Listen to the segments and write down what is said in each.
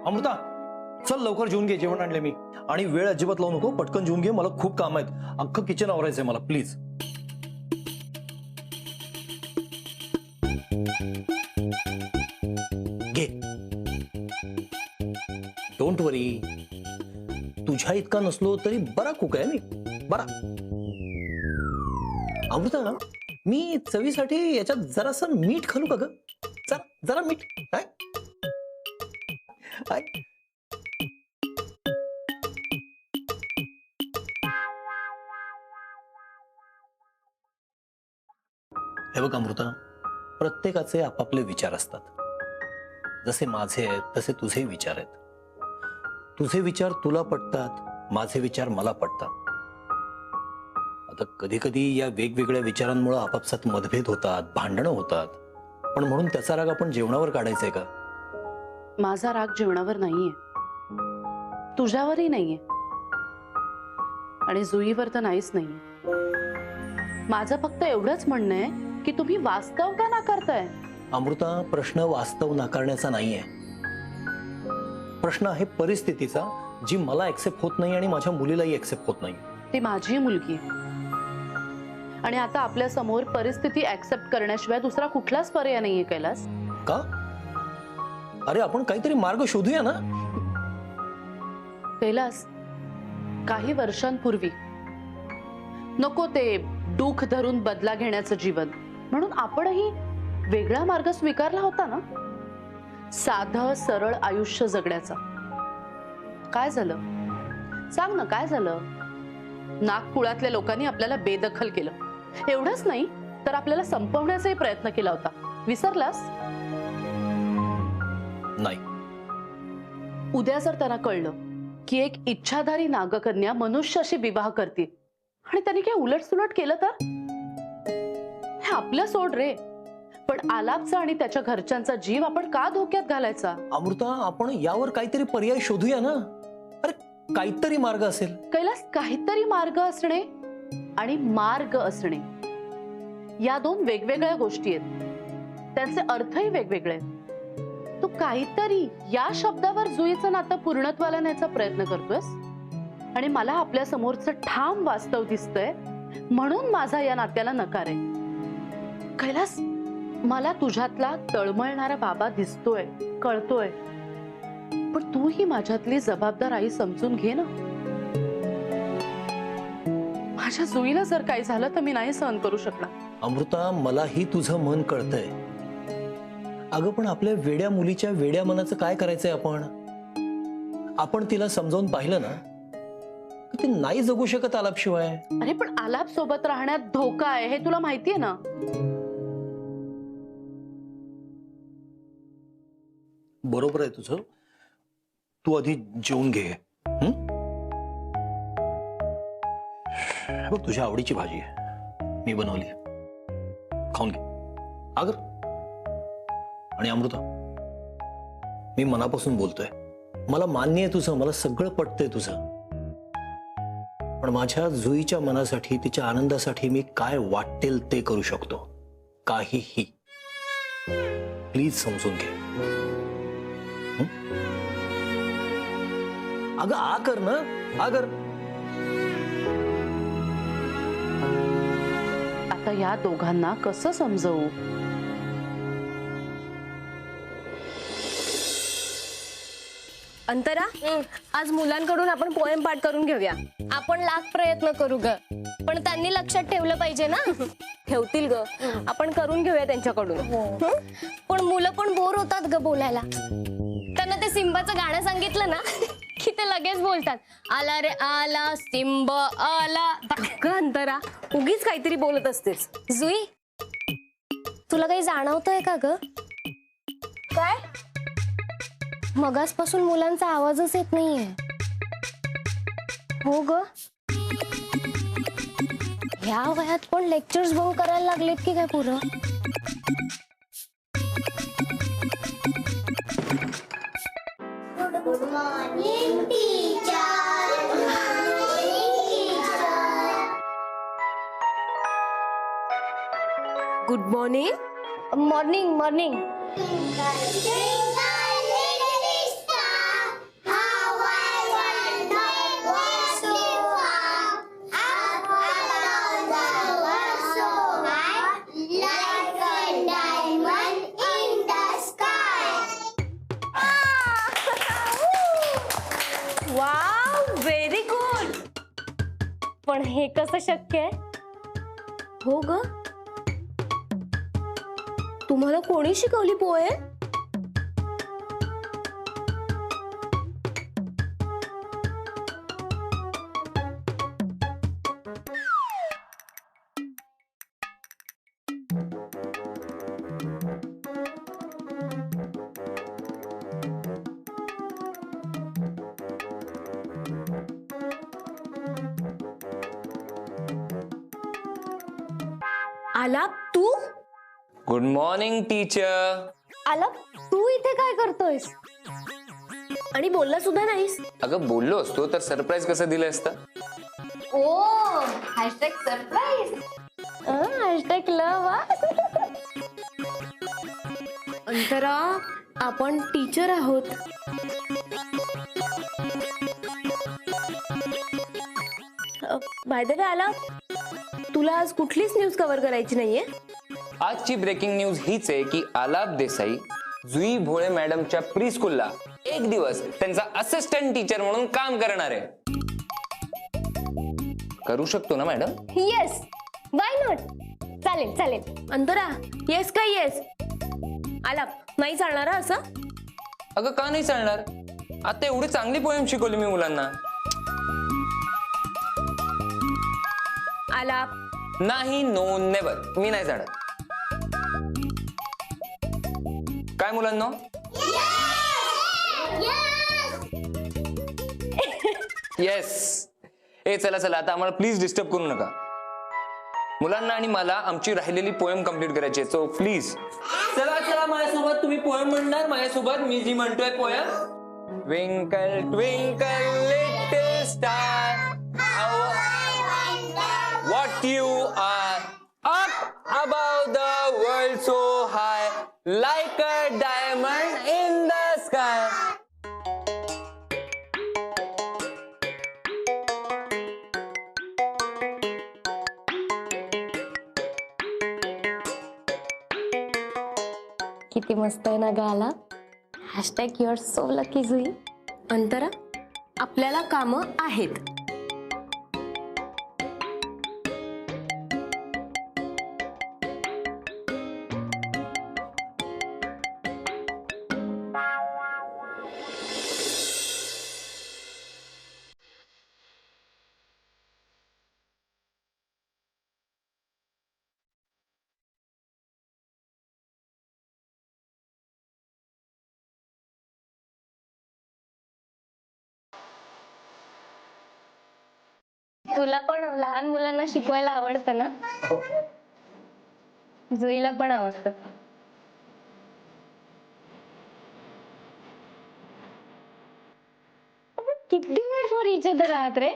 अमृता, चल लवकर जेवून घे, जेवण आणले मी. आणि वेळ अजिबात लावू नको, पटकन जेवून घे, मला खूप काम आहेत. अख्खं किचन आवरायचंय मला, प्लीज. घे. डोंट वरी, तुझ्या इतका नसलो तरी बरा कुक आहे मी, बरा. अमृता, मी चवीसाठी याच्यात जरासं मीठ घालू का ग? जरा जरा मीठ. काय हे बघ अमृता, प्रत्येकाचे आपापले विचार असतात. जसे माझे आहेत तसे तुझे विचार आहेत. तुझे विचार तुला पटतात, माझे विचार मला पटतात. आता कधी कधी या वेगवेगळ्या विचारांमुळे आपापसात मतभेद होतात, भांडणं होतात. पण म्हणून त्याचा राग आपण जेवणावर काढायचंय का? माझा राग जेवणावर नाहीये, तुझ्यावरही नाहीये, आणि जुईवर तर नाहीच नाहीये. माझं फक्त एवढंच म्हणणं आहे की तुम्ही वास्तव का नाकारताय? अमृता, प्रश्न वास्तव नाकारण्याचा नाहीये. प्रश्न आहे परिस्थितीचा, जी मला एक्सेप्ट होत नाही आणि माझ्या मुलीलाही एक्सेप्ट होत नाही. ती माझी मुलगी आहे, आणि आता आपल्या समोर परिस्थिती ऍक्सेप्ट करण्याशिवाय दुसरा कुठलाच पर्याय नाहीये. कैलास, का? अरे आपण काहीतरी मार्ग शोधूया ना. कैलास, काही वर्षांपूर्वी नको ते दुःख धरून बदला घेण्याचं जीवन म्हणून आपणही वेगळा मार्ग स्वीकारला होता ना, साधं सरळ आयुष्य जगण्याचा. काय झालं सांग ना, काय झालं? नागपुरातल्या लोकांनी आपल्याला बेदखल केलं. एवढंच नाही तर आपल्याला संपवण्याचाही प्रयत्न केला होता. विसरलास? नाही. उद्या जर त्यांना कळलं की एक इच्छाधारी नागकन्या मनुष्याशी विवाह करते आणि त्यांनी काय उलटसुलट केलं तर? हे आपलं सोड रे, पण आलापचा आणि त्याच्या घरच्यांचा जीव आपण का धोक्यात घालायचा? अमृता, आपण यावर काहीतरी पर्याय शोधूया ना. अरे काहीतरी मार्ग असेल. कैलास, काहीतरी मार्ग असणे आणि मार्ग असणे या दोन वेगवेगळ्या गोष्टी आहेत. त्यांचे अर्थही वेगवेगळे आहेत. तू काहीतरी या शब्दावर जुईचं नातं पूर्णत्वाला न्यायचा प्रयत्न करतोयस, आणि मला आपल्या समोरचं ठाम वास्तव दिसतंय म्हणून माझा या नात्याला नकार आहे. कैलास, मला तुझ्यातला तळमळणारा बाबा दिसतोय, कळतोय, पण तू ही माझ्यातली जबाबदार आई समजून घे ना. माझ्या जुईला जर काही झालं तर मी नाही सहन करू शकणार. अमृता, मलाही तुझं मन कळतंय. अगं पण आपल्या वेड्या मुलीच्या वेड्या मनाचं काय करायचंय? आपण तिला समजावून पाहिलं ना, ती नाही जगू शकत आलाप शिवाय. अरे पण आलाप सोबत राहण्यात धोका आहे हे तुला माहितीये ना. बरोबर आहे तुझं. तू आधी जेवून घे. बघ, तुझ्या आवडीची भाजी आहे, मी बनवली, खाऊन घे. अगर आणि अमृता, मी मनापासून बोलतोय. मला मान्य आहे तुझं, मला सगळं पटतंय तुझं, पण माझ्या जुईच्या मनासाठी, तिच्या आनंदासाठी मी काय वाटेल ते करू शकतो. काहीही. प्लीज समजून घे. अगं आ कर ना, अगर. आता या दोघांना कसं समजवू? अंतरा, आज मुलांकडून आपण पोएम पाठ करून घेऊया. आपण लाख प्रयत्न करू ग, पण त्यांनी लक्षात ठेवलं पाहिजे ना. ठेवतील ग, आपण करून घेऊया त्यांच्याकडून. पण मुलं पण बोर होतात ग बोलायला. त्यांना ते सिम्बाचं गाणं सांगितलं ना की ते लगेच बोलतात. आला रे आला सिंब आला. ग अंतरा, उगीच काहीतरी बोलत असतेस. जुई, तुला काही जाणवतंय का ग? काय? मगासपासून मुलांचा आवाजच येत नाहीये. हो ग, ह्या वयात पण लेक्चर्स बंक करायला लागलेत की काय पुरं? Good morning teacher. Good morning teacher. Good morning. Morning morning. Twinkle, little star, how I wonder what you are. Up above the world so high, like a diamond in the sky. Wow, very good. पण हे कसं शक्य आहे? हो ग, तुम्हाला कोणी शिकवली पोएम? आला तू? Good morning teacher. आला, तू इथे काय करतोयस? आणि बोलला सुद्धा नाहीस. अगं बोललो असतो तर सरप्राईज कसं दिलं असतं. ओ, हॅशटॅग सरप्राईज. हॅशटॅग लव. अंतरा, आपण टीचर आहोत. बाय द वे आला, तुला आज कुठलीच न्यूज कव्हर करायची नाहीये? आजची ब्रेकिंग न्यूज हीच आहे की आलाप देसाई जुई भोळे मॅडमच्या प्री स्कूलला एक दिवस त्यांचा असिस्टंट टीचर म्हणून काम करणार आहे. करू शकतो ना मॅडम? Yes, why not. चालेल चालेल. अंतरा, येस काय येस? आला, नाही चालणार हं असं? अगं का नाही चालणार? आता एवढी चांगली पोएम शिकवली मी मुलांना. आला, नाही, नो नेवर, मी नाही जाणार. काय मुलांना? येस. ए चला चला, आता आम्हाला प्लीज डिस्टर्ब करू नका. मुलांना आणि मला आमची राहिलेली पोएम कम्प्लीट करायची आहे, सो प्लीज. चला चला, माझ्यासोबत तुम्ही पोएम म्हणणार, माझ्यासोबत मी जी म्हणतोय poem. Twinkle twinkle little star, what you are, up above the world so high, like a diamond in the sky. किती मस्त आहे ना गाला. हॅशटॅग युअर सो लकी जुई. अंतरा, आपल्याला कामं आहेत. तुला पण लहान मुलांना शिकवायला आवडतं ना? जुईला पण आवडतं. किती वेळ फॉर इच अदर आहात रे?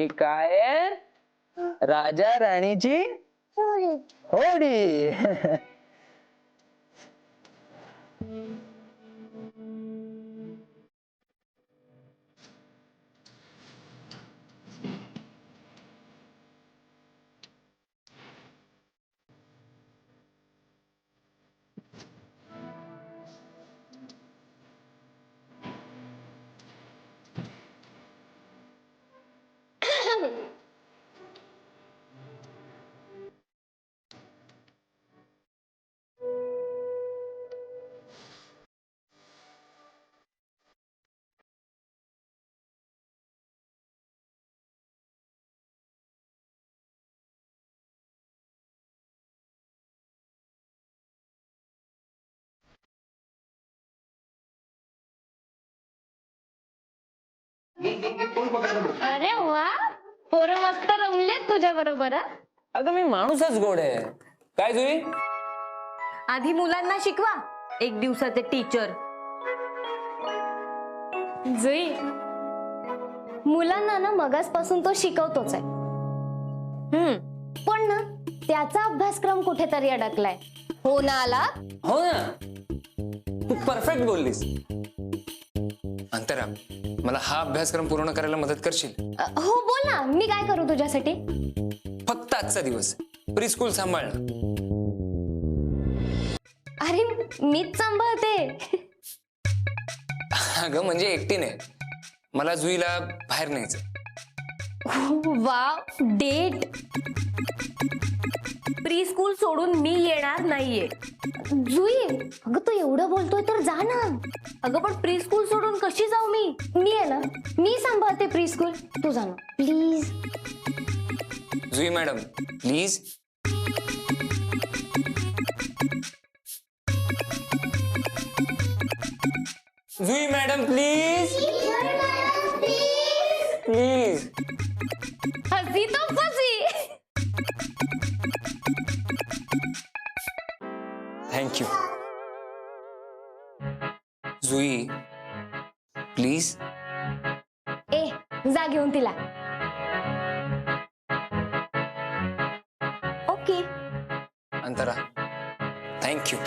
ही काय आहे? राजा राणीची होडी. अरे वा, पोरं मस्त रमलेत तुझ्या बरोबर. अगं मी माणूसच गोड आहे. काय जुई? आधी मुलांना शिकवा, एक दिवसाचे टीचर. जुई, मुलांना ना मगासपासून तो शिकवतोच आहे. पण ना त्याचा अभ्यासक्रम कुठेतरी अडकलाय. हो ना आला? हो ना, तू परफेक्ट बोललीस. अंतरा, मला हा अभ्यासक्रम पूर्ण करायला मदत करशील? हो बोल ना, मी काय करू तुझ्यासाठी? फक्त आजचा दिवस प्री स्कूल सांभाळणं. अरे मीच सांभाळते. अगं म्हणजे एकटी नाही, मला जुईला बाहेर न्यायचं. Wow, date. प्री स्कूल सोडून मी येणार नाहीये. जुई, अगं तू एवढं बोलतोय तर जा ना. अगं पण प्री स्कूल सोडून कशी जाऊ मी? मी आहे ना, मी सांभाळते प्री स्कूल, तू जा ना please. Jui madam please. Jui madam please please. हसी तो फसी. Thank you Jui please. ए जा घेऊन तिला. ओके. अंतरा थँक्यू.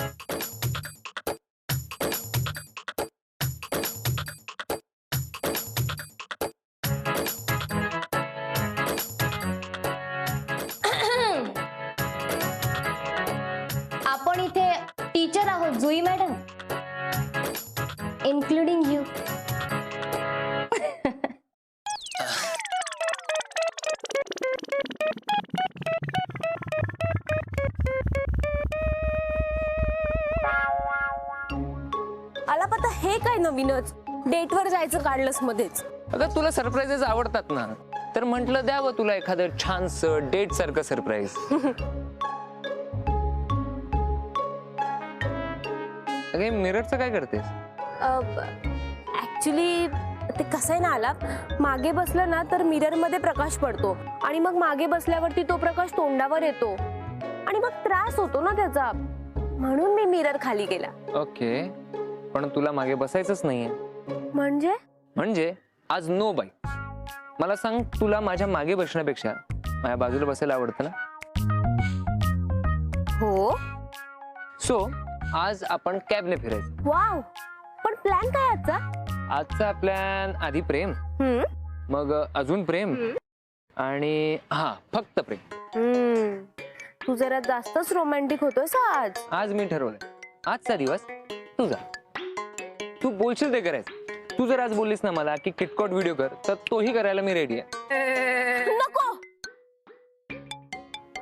आपण इथे टीचर आहोत जुई मॅडम, इन्क्लुडिंग यू. आला पता हे काय नवीनच? डेटवर जायचं काढलंस मध्येच. अगं तुला सरप्राईजेस आवडतात ना, तर म्हंटल द्यावं तुला एखादं छानस डेट सारखं सरप्राईज. अगे मिररचं काय करतेस? ऍक्च्युली ते कसं आहे ना, आला मागे बसलं ना तर मिरर मध्ये प्रकाश पडतो आणि मग मागे बसल्यावरती तो प्रकाश तोंडावर येतो आणि मग त्रास होतो ना त्याचा, म्हणून मी मिरर खाली केला. ओके, पण तुला मागे बसायचंच नाहीये. म्हणजे आज नो बाई. मला सांग, तुला माझ्या मागे बसण्यापेक्षा माझ्या बाजूला बसायला आवडतं ना? हो. सो आज आपण कॅबने फिरायचं. वाव, पण प्लॅन काय आजचा? आजचा प्लॅन आधी प्रेम, मग अजून प्रेम आणि हा फक्त प्रेम. तू जरा जास्तच रोमॅन्टिक होतोस आज. आज मी ठरवलंय, आजचा दिवस तुझा. तू बोलशील ते करायचं. तू जर आज बोललीस ना मला की किटकॉट व्हिडिओ कर, तर तोही करायला मी रेडी आहे. नको.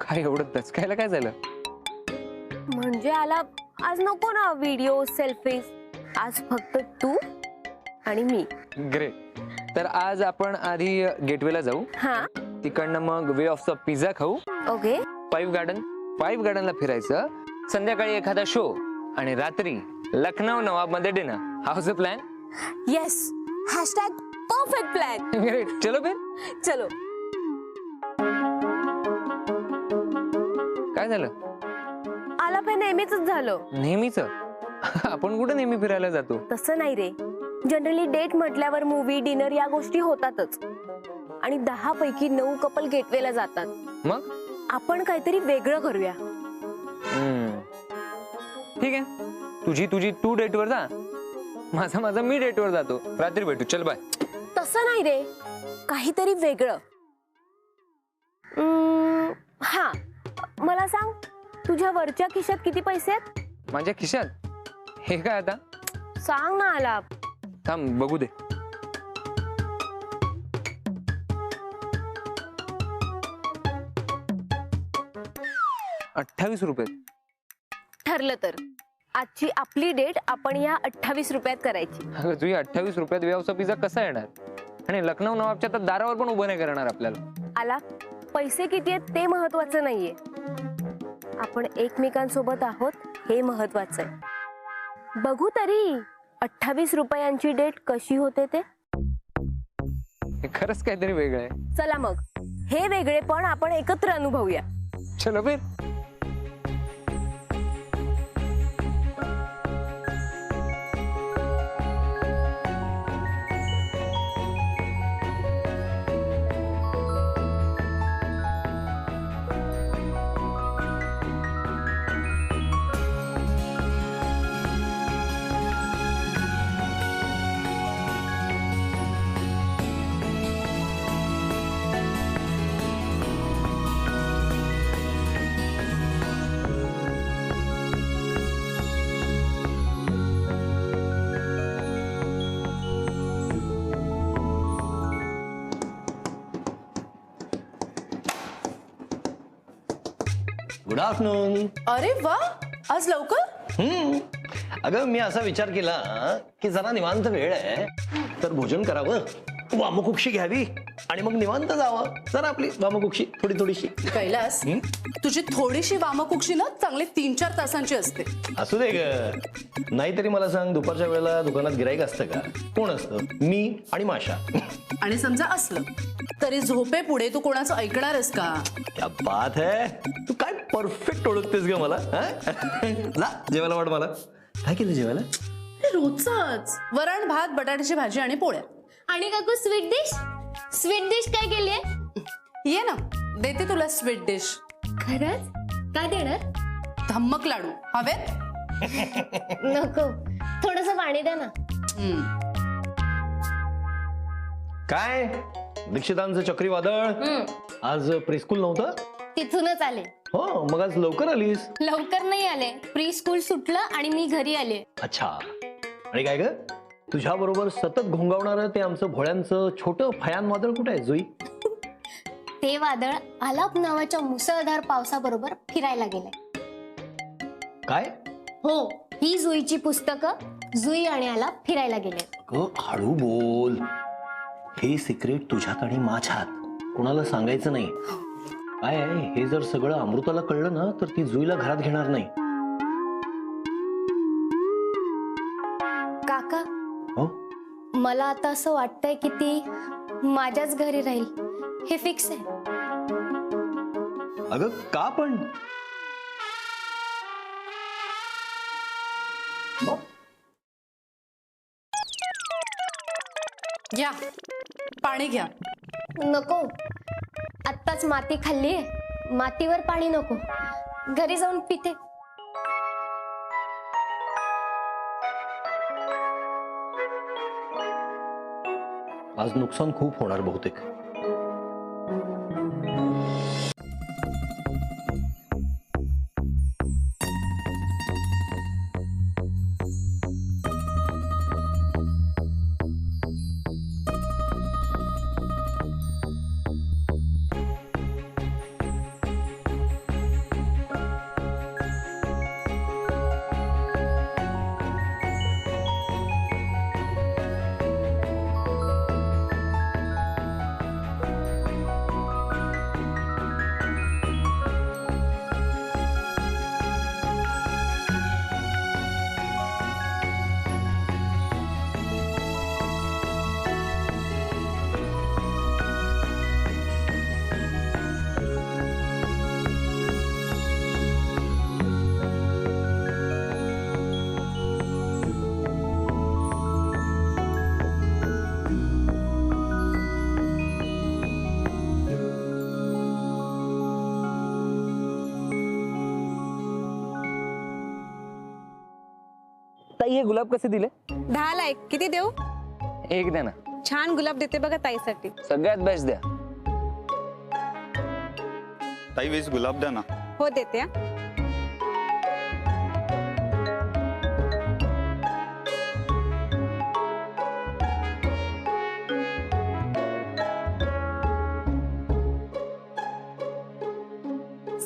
काय एवढं दचकायला काय झालं? म्हणजे आला आज नको ना व्हिडिओ सेल्फीज, आज फक्त तू आणि मी. ग्रेट. तर आज आपण आधी गेटवेला जाऊ, हा तिकडनं मग वे ऑफचा पिझ्झा खाऊ, ओके. फाईव्ह गार्डनला फिरायचं, संध्याकाळी एखादा शो आणि रात्री लखनौ नवाब मध्ये dinner. House a plan? Yes, hashtag perfect plan. Great, चलो फिर. चलो. काय झालं? आला पे नेहमीच झालं. नेहमीच? आपण कुठे नेहमी फिरायला जातो? तसं नाही रे, जनरली डेट म्हटल्यावर मूवी डिनर या गोष्टी होतातच. आणि 10 पैकी 9 कपल गेटवेला जातात. मग आपण काहीतरी वेगळं करूया. ठीक आहे, तुझी तू डेटवर जा, माझा मी डेटवर जातो. रात्री भेटू, चल बाय. तसं नाही रे, काहीतरी वेगळं. हा, मला सांग, तुझ्या वरच्या खिशात किती पैसे आहेत? माझ्या खिशात हे काय आता? सांग ना आलाप. थांब बघू दे. ₹28. ठरलं तर आजची आपली डेट आपण या 28 रुपयात करायची. अगं तुझी ₹28 व्यवसाय पिझ्झा कसा येणार? आणि लखनौ नवाबच्या तर दारावर पण उभं नाही करणार आपल्याला. आलाप, पैसे किती आहेत ते महत्वाचं नाहीये, आपण एकमेकांसोबत आहोत हे महत्वाचं आहे. बघू तरी 28 रुपयांची डेट कशी होते ते. हे खरंच काहीतरी वेगळं आहे. चला मग, हे वेगळे पण आपण एकत्र अनुभवूया. चलो फिर. Good afternoon. अरे वा, आज लवकर. अगं मी असा विचार केला की जरा निवांत वेळ आहे तर भोजन करावं, वामकुक्षी घ्यावी आणि मग निवांत जावं. जरा आपली वामकुक्षी थोडीशी. कैलास, तुझी थोडीशी वामकुक्षी ना चांगली 3-4 तासांची असते. असू दे ग. नाहीतरी मला सांग, दुपारच्या वेळेला दुकानात गिराईक असतं का? कोण असतं? मी आणि माशा. आणि समजा असलं तरी झोपे पुढे तू कोणाचं ऐकणारस का? क्या बात है, तू काय परफेक्ट ओळखतेस ग मला. जा जेवायला वाट मला. काय केलं जेवायला? रोजच वरण भात, बटाट्याची भाजी आणि पोळ्या. आणि काकू स्वीट डिश काय केलीये? ये ना, देते तुला स्वीट डिश. खरंच? काय देणार? धम्मक लाडू हवेत? नको, थोडस पाणी द्या ना. काय दीक्षितांचं चक्रीवादळ? आज प्रीस्कूल नव्हतं? तिथूनच आले. हो, मग आज लवकर आलीस. लवकर नाही आले, प्री स्कूल सुटलं आणि मी घरी आले. अच्छा. आणि काय ग, तुझ्या बरोबर सतत घोंगावणारं ते आमचं भोळ्यांचं छोटं फयान वादळ कुठे आहे जुई? ते वादळ आलाप नावाच्या मुसळधार पावसाबरोबर फिरायला गेलंय. काय? हो, ही जुईची पुस्तकं जुई आणि आलाप फिरायला गेले. हळू बोल. हे सिक्रेट तुझ्यात आणि माझ्यात, कोणाला सांगायचं नाही. काय आहे, हे जर सगळं अमृताला कळलं ना तर ती जुईला घरात घेणार नाही. काका, हो, मला आता असं वाटतंय की ती माझ्याच घरी राहील, हे फिक्स आहे. अगं का पण? घ्या पाणी घ्या. नको, आत्ताच माती खाल्लीये, मातीवर पाणी नको, घरी जाऊन पिते. आज नुकसान खूप होणार बहुतेक. ताई हे गुलाब कसे दिले? 10 ला 1. किती देऊ? एक द्या ना. छान गुलाब देते बघा ताईसाठी. सगळ्यात बेस्ट द्या. ताई 20 गुलाब द्या ना. हो देते हा.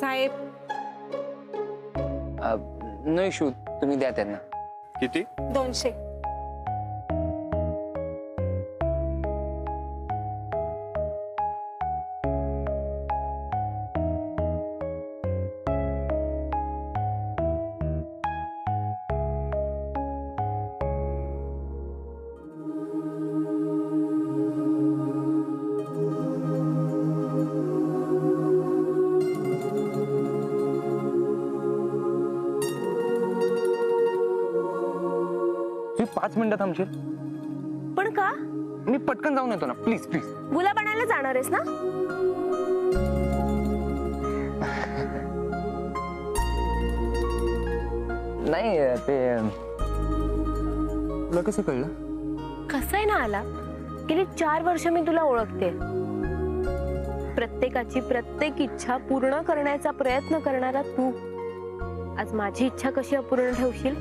साहेब नो इशू, तुम्ही द्या त्यांना. किती? 200. तुम्ही 5 मिनिटं थांबशील? पण का? मी पटकन जाऊन येतो ना, प्लीज प्लीज. गुलाब आणायला जाणार आहेस ना? नाही ते तुला कसं कळलं? कसं आहे ना आला, गेली 4 वर्ष मी तुला ओळखते. प्रत्येकाची प्रत्येक इच्छा पूर्ण करण्याचा प्रयत्न करणारा तू आज माझी इच्छा कशी अपूर्ण ठेवशील?